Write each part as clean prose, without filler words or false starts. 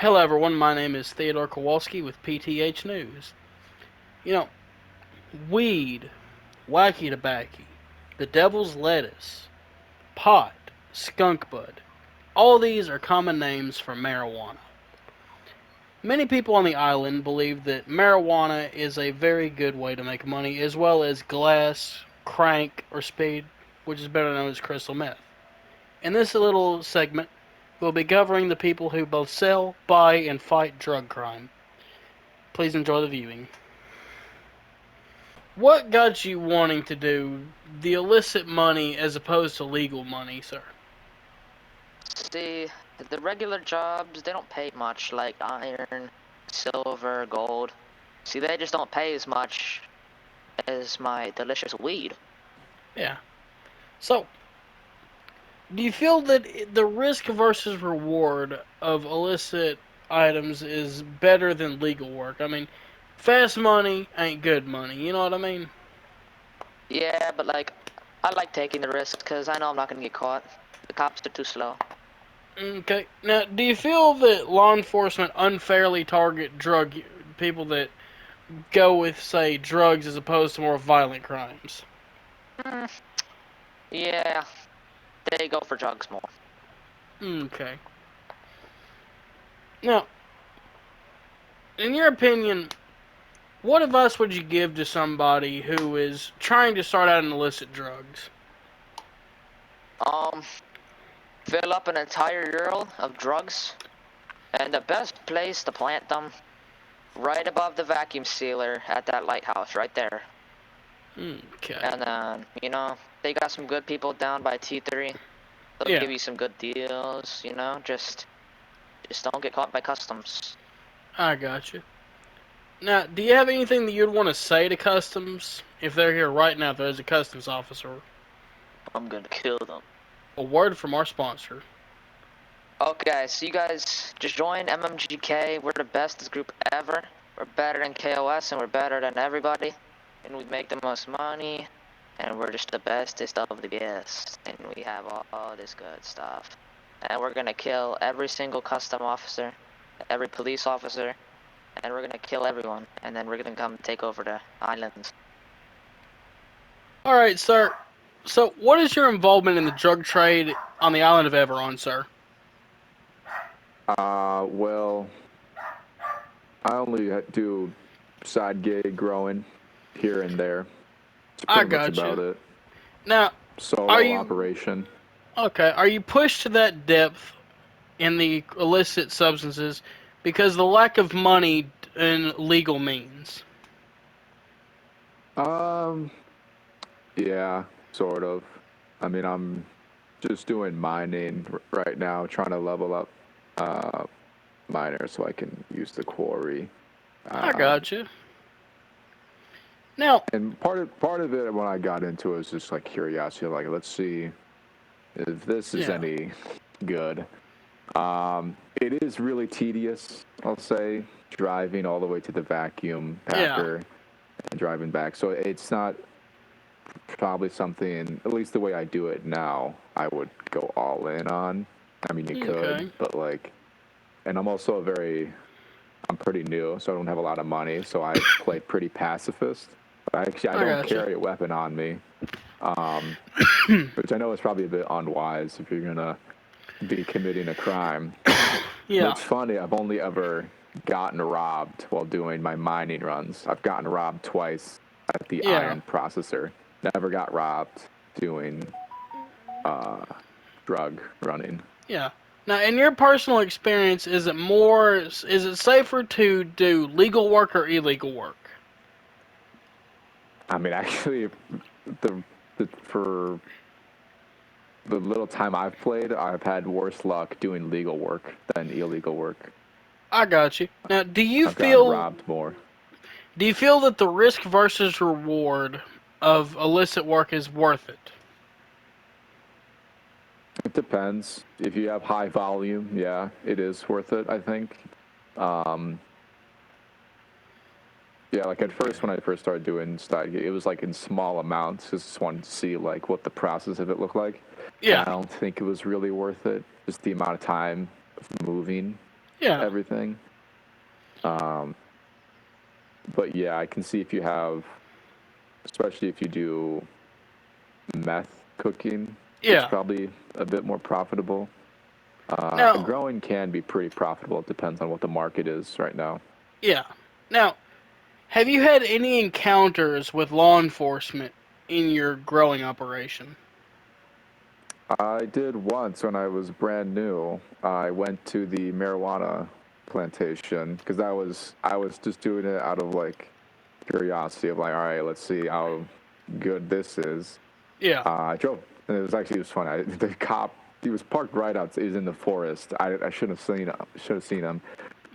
Hello, everyone. My name is Theodore Kowalski with PTH News. You know, weed, wacky tobacco, the devil's lettuce, pot, skunk bud. All these are common names for marijuana. Many people on the island believe that marijuana is a very good way to make money, as well as glass, crank, or speed, which is better known as crystal meth. In this little segment, we'll be covering the people who both sell, buy, and fight drug crime. Please enjoy the viewing. What got you wanting to do the illicit money as opposed to legal money, sir? See, the regular jobs, they don't pay much, like iron, silver, gold. See, they just don't pay as much as my delicious weed. Yeah. So, do you feel that the risk versus reward of illicit items is better than legal work? I mean, fast money ain't good money. You know what I mean? Yeah, but like, I like taking the risk because I know I'm not gonna get caught. The cops are too slow. Okay. Now, do you feel that law enforcement unfairly target drug people that go with, say, drugs as opposed to more violent crimes? Hmm, yeah, they go for drugs more. Okay. Now, in your opinion, what advice would you give to somebody who is trying to start out in illicit drugs? Um, Fill up an entire barrel of drugs, and the best place to plant them, right above the vacuum sealer at that lighthouse, right there. Okay. And they got some good people down by T3. They'll Yeah, give you some good deals, just don't get caught by customs. I got you. Now, do you have anything that you'd want to say to customs if they're here right now? If there's a customs officer, I'm gonna kill them. a word from our sponsor. Okay, so you guys just join MMGK. We're the bestest group ever. We're better than KOS and we're better than everybody. And we make the most money. And we're just the bestest of the best. And we have all this good stuff. And we're gonna kill every single custom officer, every police officer, and we're gonna kill everyone. And then we're gonna come take over the islands. All right, sir. So, what is your involvement in the drug trade on the island of Everon, sir? Well, I only do side gig growing here and there. It's I pretty much got you. about it. Now, are Solo you operation. okay? Are you pushed to that depth in the illicit substances because the lack of money in legal means? Um, yeah, sort of. I mean, I'm just doing mining right now, trying to level up uh, miner so I can use the quarry. I Um, got you. Now, and part of it when I got into it was just like curiosity, like let's see if this is yeah, any good. It is really tedious, I'll say, driving all the way to the vacuum yeah, packer and driving back. So it's not probably something, at least the way I do it now, I would go all in on. I mean, you could, okay, but like, and I'm pretty new, so I don't have a lot of money. So I play pretty pacifist. But I I don't got you. carry a weapon on me, which I know is probably a bit unwise if you're gonna be committing a crime. But Yeah, it's funny, I've only ever gotten robbed while doing my mining runs. I've gotten robbed twice at the yeah, iron processor. Never got robbed doing drug running. yeah. Now, in your personal experience, is it safer to do legal work or illegal work? I mean, actually, the, for the little time I've played, I've had worse luck doing legal work than illegal work. I got you. Now, I've gotten robbed more. do you feel that the risk versus reward of illicit work is worth it? It depends. If you have high volume, yeah, it is worth it, I think. Um, Yeah, like at first when I first started doing Stag, it was like in small amounts. Just wanted to see like what the process of it looked like, and I Yeah, don't think it was really worth it. Just the amount of time of moving. Yeah. everything. But yeah, I can see if you have, especially if you do meth cooking, it's Yeah. probably a bit more profitable. Now, Growing can be pretty profitable. It depends on what the market is right now. yeah. Now, have you had any encounters with law enforcement in your growing operation? I did once when I was brand new. I went to the marijuana plantation because I was just doing it out of like curiosity of like, all right, let's see how good this is. Yeah. I drove, and it was funny. The cop, he was parked right out. He was in the forest. I shouldn't have seen him. Should have seen him,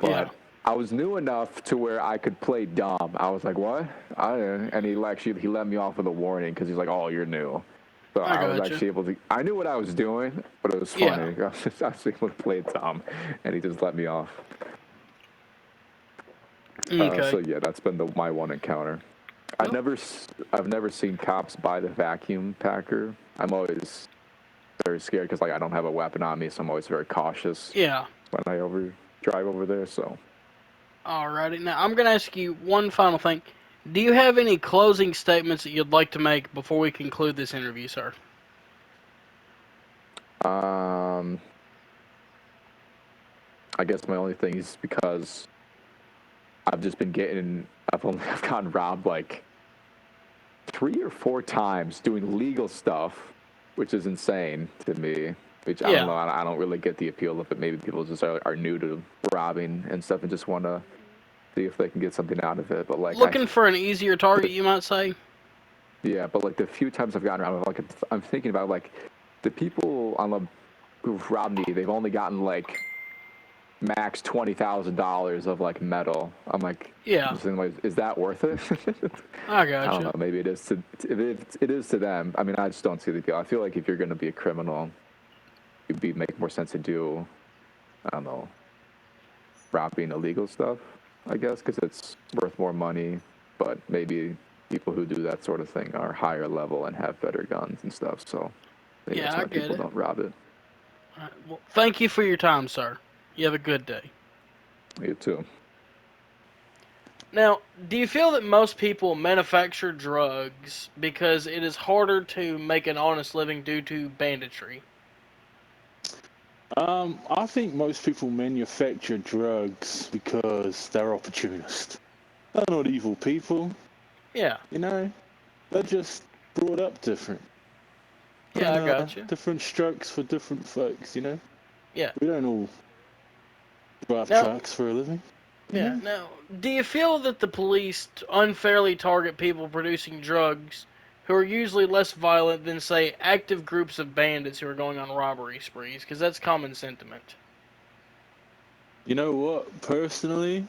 Yeah. but I was new enough to where I could play dumb. I was like, "What?" And he let me off with a warning because he's like, "Oh, you're new." So I I was gotcha. actually able to. I knew what I was doing, but it was Yeah. funny. I was actually able to play dumb, and he just let me off. Okay. So yeah, that's been my one encounter. Well, I've never seen cops buy the vacuum packer. I'm always very scared because like I don't have a weapon on me, so I'm always very cautious yeah. when I drive over there. So Alrighty. Now, I'm going to ask you one final thing. Do you have any closing statements that you'd like to make before we conclude this interview, sir? I guess my only thing is because I've just been I've gotten robbed like 3 or 4 times doing legal stuff, which is insane to me. Which I don't Yeah. know. I don't really get the appeal of it. Maybe people just are new to robbing and stuff and just want to see if they can get something out of it. But like Looking for an easier target, you might say? yeah, but like the few times I've gotten around, like I'm thinking about like the people on the who've robbed me. They've only gotten like max $20,000 of like metal. I'm like, Yeah. is that worth it? I I don't gotcha. know. Maybe it is to it is to them. I mean, I just don't see the appeal. I feel like if you're going to be a criminal, it'd make more sense to do, I don't know, robbing illegal stuff. I guess because it's worth more money. But maybe people who do that sort of thing are higher level and have better guns and stuff. So maybe Yeah, that's I why get people it. don't rob it. Alright, well, thank you for your time, sir. You have a good day. You too. Now, do you feel that most people manufacture drugs because it is harder to make an honest living due to banditry? I think most people manufacture drugs because they're opportunists. They're not evil people, Yeah. you know. They're just brought up different. Yeah, I And got you. different strokes for different folks, you know. Yeah. We don't all drive Now, trucks for a living. yeah. Yeah. Now, do you feel that the police unfairly target people producing drugs who are usually less violent than, say, active groups of bandits who are going on robbery sprees? Because that's common sentiment. You know what? Personally,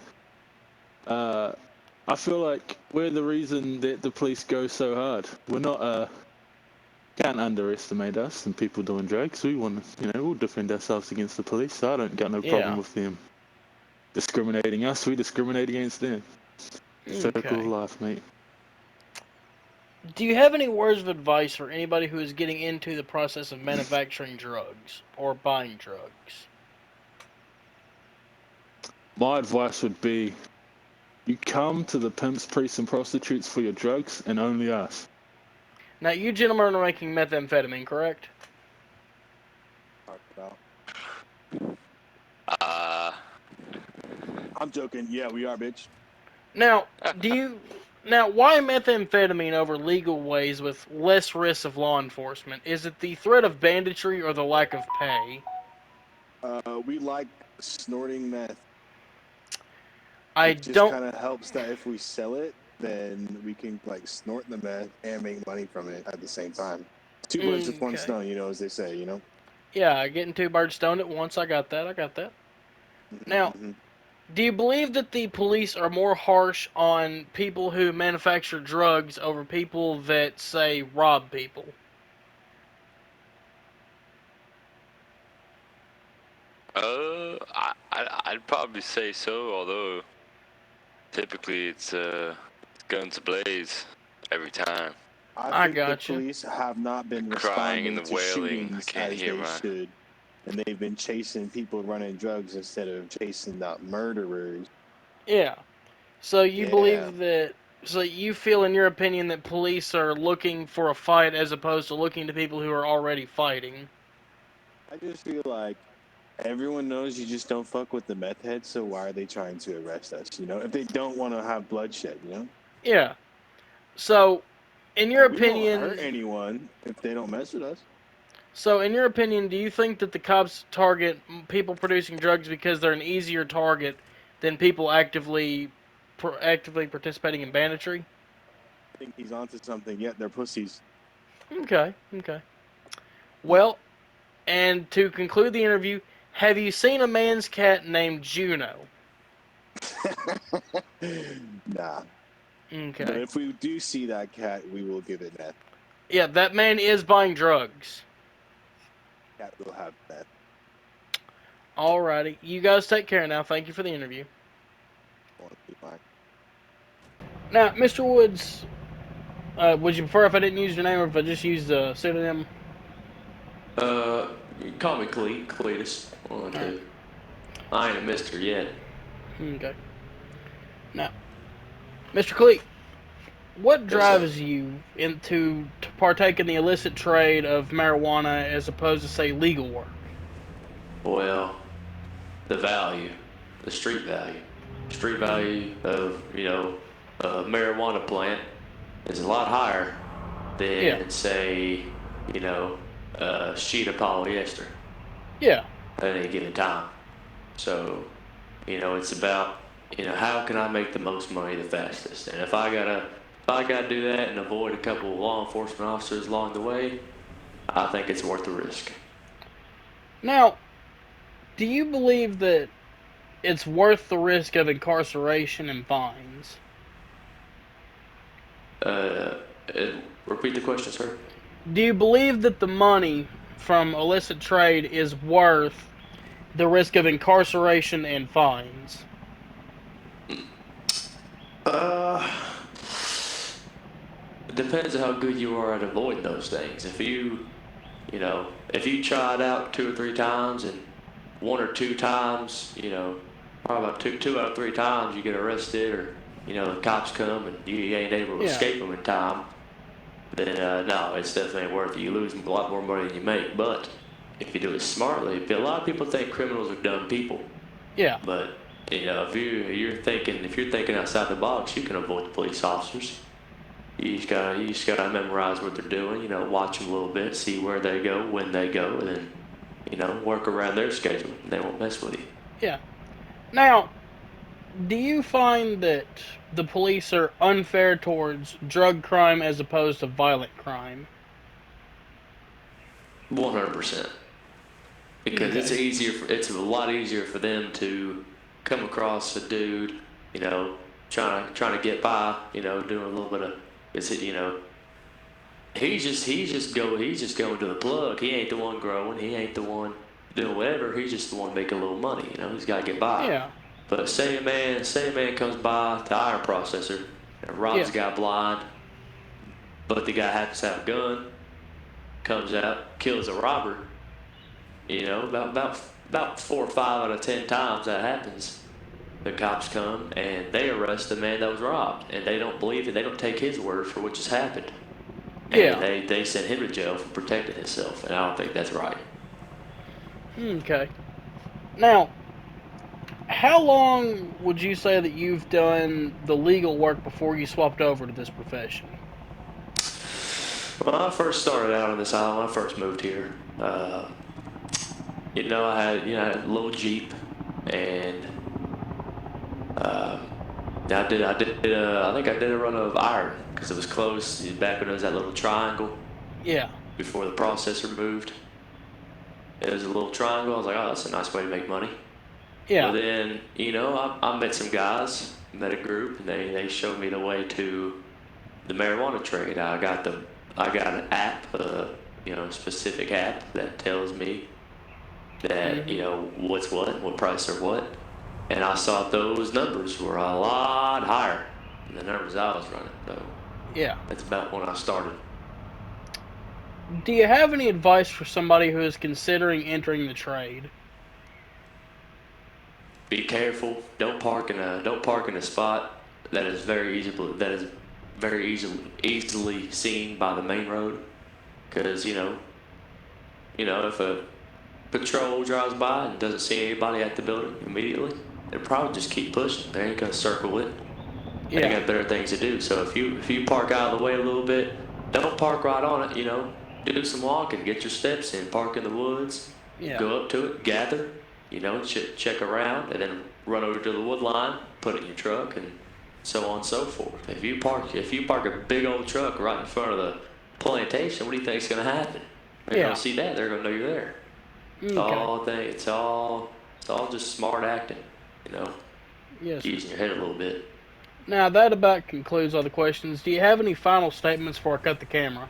I feel like we're the reason that the police go so hard. We're not can't underestimate us and people doing drugs. We want to, we'll defend ourselves against the police. So I don't got no problem Yeah. with them discriminating us. We discriminate against them. Circle of Okay. life, mate. Do you have any words of advice for anybody who is getting into the process of manufacturing drugs or buying drugs? My advice would be, you come to the pimps, priests, and prostitutes for your drugs, and only us. Now, you gentlemen are making methamphetamine, correct? Uh, I'm joking. Yeah, we are, bitch. Now, why methamphetamine over legal ways with less risk of law enforcement? Is it the threat of banditry or the lack of pay? We like snorting meth. I It just don't. kind of helps that if we sell it, then we can like snort the meth and make money from it at the same time. Two birds with one Okay. stone, as they say, Yeah, getting two birds stoned at once. I got that. Now, Mhm. do you believe that the police are more harsh on people who manufacture drugs over people that, say, rob people? I'd probably say so, although typically it's guns ablaze every time. I I think the gotcha. police have not been The crying responding and the to wailing, I shootings can't as hear they my should. and they've been chasing people running drugs instead of chasing out murderers. Yeah. So you Yeah. believe that? So you feel, in your opinion, that police are looking for a fight as opposed to looking to people who are already fighting? I just feel like everyone knows you just don't fuck with the meth heads, so why are they trying to arrest us? You know, if they don't want to have bloodshed, you know. Yeah. So, in your We won't opinion, hurt anyone if they don't mess with us. So, in your opinion, do you think that the cops target people producing drugs because they're an easier target than people actively participating in banditry? I think he's onto something. Yet they're pussies. Okay. Well, and to conclude the interview, have you seen a man's cat named Juno? Nah. Okay. But if we do see that cat, we will give it meth. Yeah, that man is buying drugs. Cat will have meth. Alrighty. You guys take care now. Thank you for the interview. Want to be fine. Now, Mr. Woods, would you prefer if I didn't use your name or if I just used a pseudonym? You can call me Cletus. One, two. I ain't a mister yet. Okay. Now, Mr. Cleet, what Yes, drives you into to partake in the illicit trade of marijuana as opposed to, say, legal work? Well, the value, the street value. Street value of, a marijuana plant is a lot higher than, Yeah. say, a sheet of polyester Yeah. at any given time. So, it's about, how can I make the most money the fastest? And if I gotta do that and avoid a couple of law enforcement officers along the way, I think it's worth the risk. Now, do you believe that it's worth the risk of incarceration and fines? Repeat the question, sir. Do you believe that the money from illicit trade is worth the risk of incarceration and fines? It depends on how good you are at avoiding those things. If you try it out 2 or 3 times and 1 or 2 times, probably about two out of 3 times you get arrested or, the cops come and you ain't able to escape them in time, then no, it's definitely worth it. You lose a lot more money than you make. But if you do it smartly, a lot of people think criminals are dumb people. Yeah. But, if you're thinking outside the box, you can avoid the police officers. You just gotta memorize what they're doing, watch them a little bit, see where they go, when they go, and then, work around their schedule. They won't mess with you. Yeah. Now, do you find that the police are unfair towards drug crime as opposed to violent crime? 100%. Because it's a lot easier for them to come across a dude, trying to get by, doing a little bit of, he's just going to the plug. He ain't the one growing. He ain't the one doing whatever. He's just the one making a little money. He's got to get by. Yeah. But say a man comes by the iron processor and robs a guy blind, but the guy happens to have a gun, comes out, kills a robber. About 4 or 5 out of 10 times that happens, the cops come and they arrest the man that was robbed, and they don't believe it. They don't take his word for what just happened. And they send him to jail for protecting himself, and I don't think that's right. Okay. Now, how long would you say that you've done the legal work before you swapped over to this profession? When I first started out on this island, when I first moved here, I had a little Jeep, and I think I did a run of iron because it was close back when it was that little triangle. Yeah. Before the processor moved, it was a little triangle. I was like, oh, that's a nice way to make money. Yeah. But then, I met some guys, met a group, and they showed me the way to the marijuana trade. I got an app, specific app that tells me that, what's what price are what. And I saw those numbers were a lot higher than the numbers I was running. So yeah. that's about when I started. Do you have any advice for somebody who is considering entering the trade? Be careful. Don't park in a spot that is very easily seen by the main road. Because if a patrol drives by and doesn't see anybody at the building immediately, they'll probably just keep pushing. They ain't gonna circle it. They Yeah. got better things to do. So if you park out of the way a little bit, don't park right on it. Do some walking, get your steps in, park in the woods, Yeah. go up to it, gather, check around, and then run over to the wood line, put it in your truck, and so on and so forth. If you park a big old truck right in front of the plantation, what do you think is gonna happen? They're Yeah. gonna see that. They're gonna know you're there. Okay. It's all just smart acting. Yes. Sir. Using your head a little bit. Now that about concludes all the questions. Do you have any final statements before I cut the camera?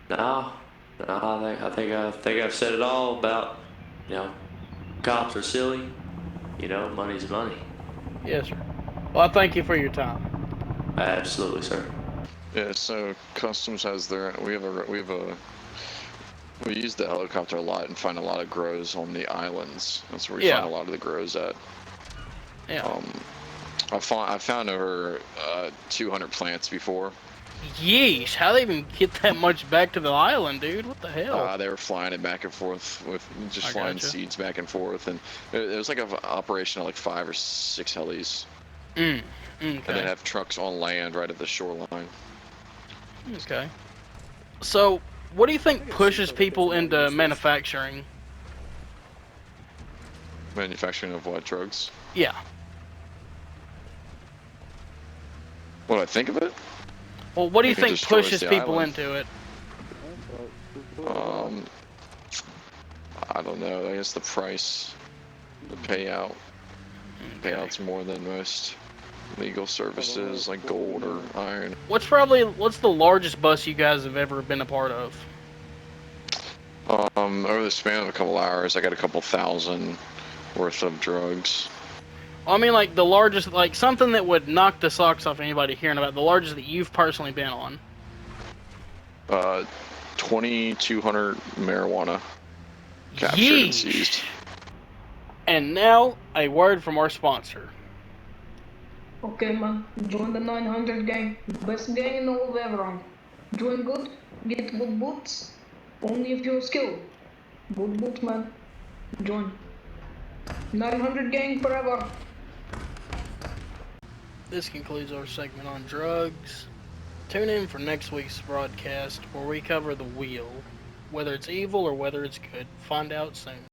No, I think I've said it all about, cops are silly, money's money. Yes, sir. Well, I thank you for your time. Absolutely, sir. Yeah, so Customs has we use the helicopter a lot and find a lot of grows on the islands. That's where we find a lot of the grows at. Yeah. I found over 200 plants before. Yeesh, how they even get that much back to the island, dude? What the hell? They were flying it back and forth with flying gotcha. seeds back and forth, and it was like an operation of like 5 or 6 helis, Okay. and then have trucks on land right at the shoreline. Okay. So, what do you think pushes people into manufacturing? Manufacturing of what, drugs? Yeah. What do I think of it? Well, what do you Think it think destroys pushes the people island. into it? I don't know. I guess the price, the payout. Payouts more than most legal services like gold or iron. What's the largest bust you guys have ever been a part of? Over the span of a couple hours, I got a couple thousand worth of drugs. I mean, like the largest, like something that would knock the socks off anybody hearing about. The largest that you've personally been on. 2,200 marijuana captured and seized. And now, a word from our sponsor. Okay, man. Join the 900 gang. Best gang in all of Everon. Join good, get good boots. Only if you're skilled. Good boots, man. Join. 900 gang forever. This concludes our segment on drugs. Tune in for next week's broadcast where we cover the wheel. Whether it's evil or whether it's good, find out soon.